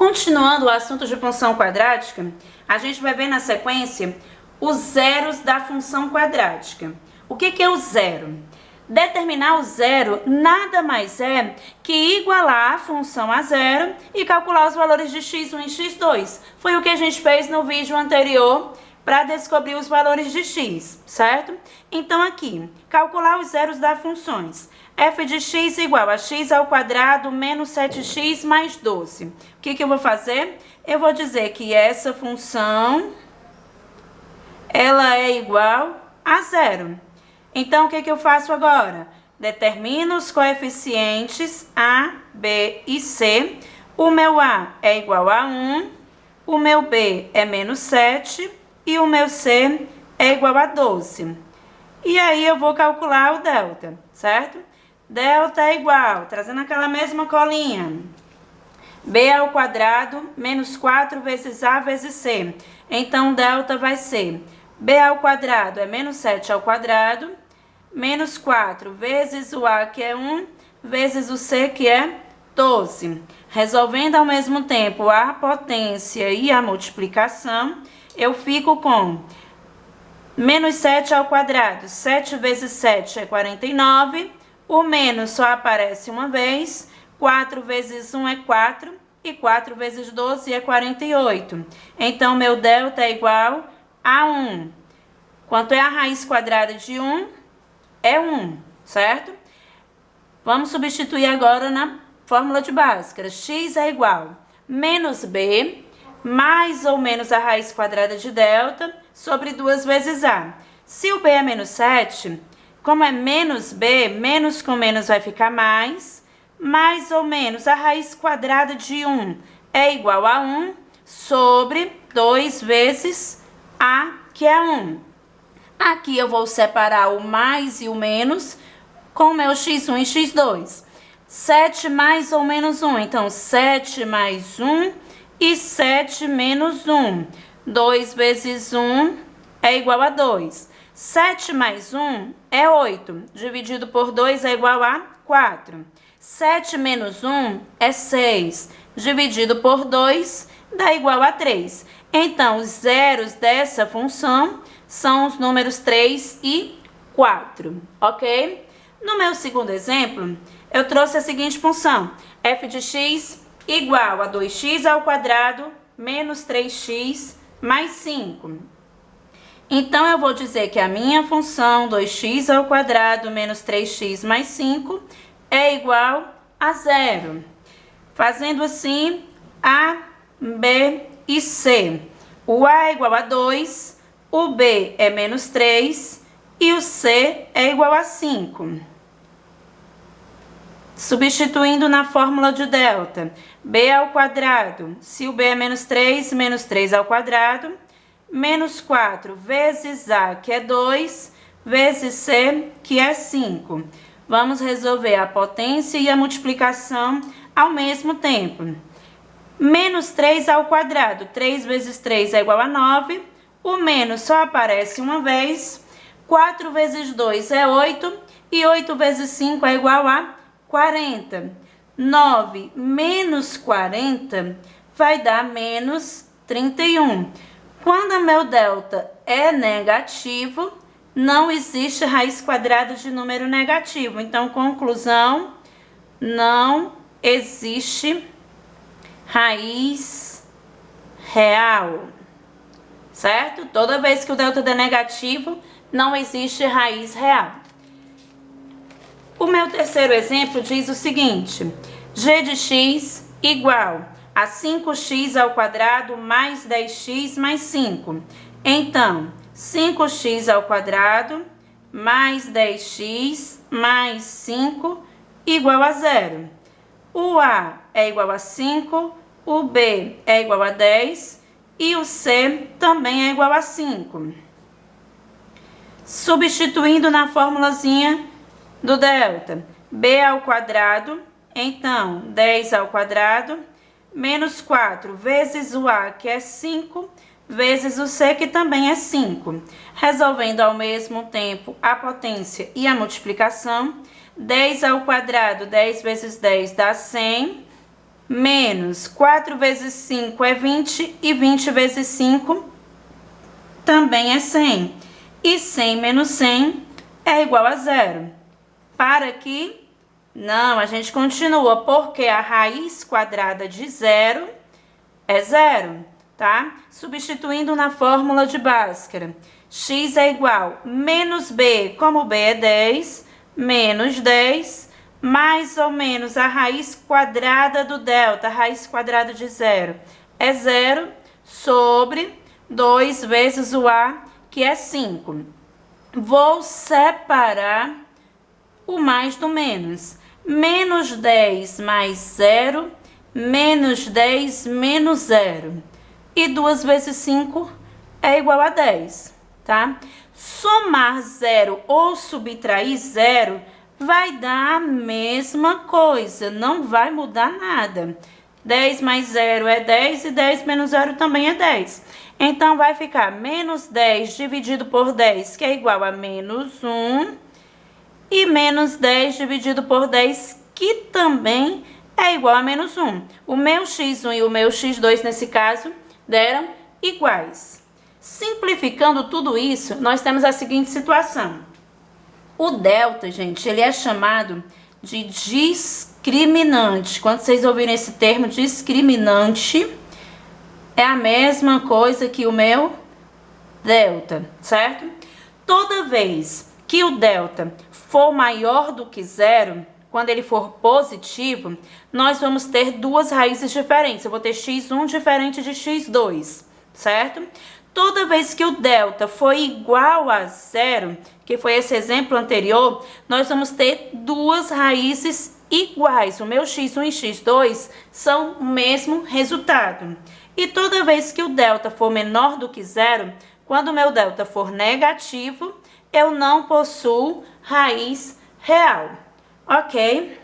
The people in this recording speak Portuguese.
Continuando o assunto de função quadrática, a gente vai ver na sequência os zeros da função quadrática. O que é o zero? Determinar o zero nada mais é que igualar a função a zero e calcular os valores de x1 e x2. Foi o que a gente fez no vídeo anterior para descobrir os valores de x, certo? Então aqui, calcular os zeros das funções. F de x igual a x ao quadrado menos 7x mais 12. O que eu vou fazer? Eu vou dizer que essa função, ela é igual a zero. Então, o que eu faço agora? Determino os coeficientes A, B e C. O meu A é igual a 1, o meu B é menos 7 e o meu C é igual a 12. E aí, eu vou calcular o delta, certo? Delta é igual, trazendo aquela mesma colinha, B ao quadrado menos 4 vezes A vezes C. Então, delta vai ser B ao quadrado é menos 7 ao quadrado, menos 4 vezes o A, que é 1, vezes o C, que é 12. Resolvendo ao mesmo tempo a potência e a multiplicação, eu fico com menos 7 ao quadrado. 7 vezes 7 é 49. O menos só aparece uma vez. 4 vezes 1 é 4. E 4 vezes 12 é 48. Então, meu delta é igual a 1. Quanto é a raiz quadrada de 1? É 1, certo? Vamos substituir agora na fórmula de Bhaskara. X é igual menos B, mais ou menos a raiz quadrada de delta, sobre 2 vezes A. Se o B é menos 7, como é menos B, menos com menos vai ficar mais ou menos a raiz quadrada de 1 é igual a 1, sobre 2 vezes A, que é 1. Aqui eu vou separar o mais e o menos com o meu x1 e x2. 7 mais ou menos 1, então 7 mais 1 e 7 menos 1. 2 vezes 1 é igual a 2. 7 mais 1 é 8. Dividido por 2 é igual a 4. 7 menos 1 é 6. Dividido por 2 dá igual a 3. Então, os zeros dessa função são os números 3 e 4, ok? No meu segundo exemplo, eu trouxe a seguinte função. F de x igual a 2x ao quadrado menos 3x mais 5. Então, eu vou dizer que a minha função 2x ao quadrado menos 3x mais 5 é igual a zero. Fazendo assim, A, B e C. O A é igual a 2, o B é menos 3 e o C é igual a 5. Substituindo na fórmula de delta, B ao quadrado, se o B é menos 3 ao quadrado, menos 4 vezes A, que é 2, vezes C, que é 5. Vamos resolver a potência e a multiplicação ao mesmo tempo. Menos 3 ao quadrado, 3 vezes 3 é igual a 9. O menos só aparece uma vez. 4 vezes 2 é 8. E 8 vezes 5 é igual a 40. 9 menos 40 vai dar menos 31. Quando o meu delta é negativo, não existe raiz quadrada de número negativo. Então, conclusão, não existe raiz real, certo? Toda vez que o delta é negativo, não existe raiz real. O meu terceiro exemplo diz o seguinte: g de x igual a 5x ao quadrado mais 10x mais 5. Então, 5x ao quadrado mais 10x mais 5 igual a zero. O A é igual a 5, o B é igual a 10 e o C também é igual a 5. Substituindo na formulazinha do delta, B ao quadrado, então 10 ao quadrado, menos 4 vezes o A, que é 5, vezes o C, que também é 5. Resolvendo ao mesmo tempo a potência e a multiplicação, 10 ao quadrado, 10 vezes 10 dá 100, menos 4 vezes 5 é 20 e 20 vezes 5 também é 100. E 100 menos 100 é igual a zero. Para aqui, não, a gente continua, porque a raiz quadrada de zero é zero, tá? Substituindo na fórmula de Bhaskara. X é igual a menos b, como b é 10, menos 10, mais ou menos a raiz quadrada do delta, a raiz quadrada de zero, é zero, sobre 2 vezes o a, que é 5. Vou separar o mais do menos. Menos 10 mais 0, menos 10 menos 0. E 2 vezes 5 é igual a 10, tá? Somar 0 ou subtrair 0 vai dar a mesma coisa, não vai mudar nada. 10 mais 0 é 10 e 10 menos 0 também é 10. Então, vai ficar menos 10 dividido por 10, que é igual a menos 1. E menos 10 dividido por 10, que também é igual a menos 1. O meu x1 e o meu x2, nesse caso, deram iguais. Simplificando tudo isso, nós temos a seguinte situação. O delta, gente, ele é chamado de discriminante. Quando vocês ouvirem esse termo discriminante, é a mesma coisa que o meu delta, certo? Toda vez que o delta for maior do que zero, quando ele for positivo, nós vamos ter duas raízes diferentes. Eu vou ter x1 diferente de x2, certo? Toda vez que o delta for igual a zero, que foi esse exemplo anterior, nós vamos ter duas raízes iguais. O meu x1 e x2 são o mesmo resultado. E toda vez que o delta for menor do que zero, quando o meu delta for negativo, eu não possuo raiz real, ok?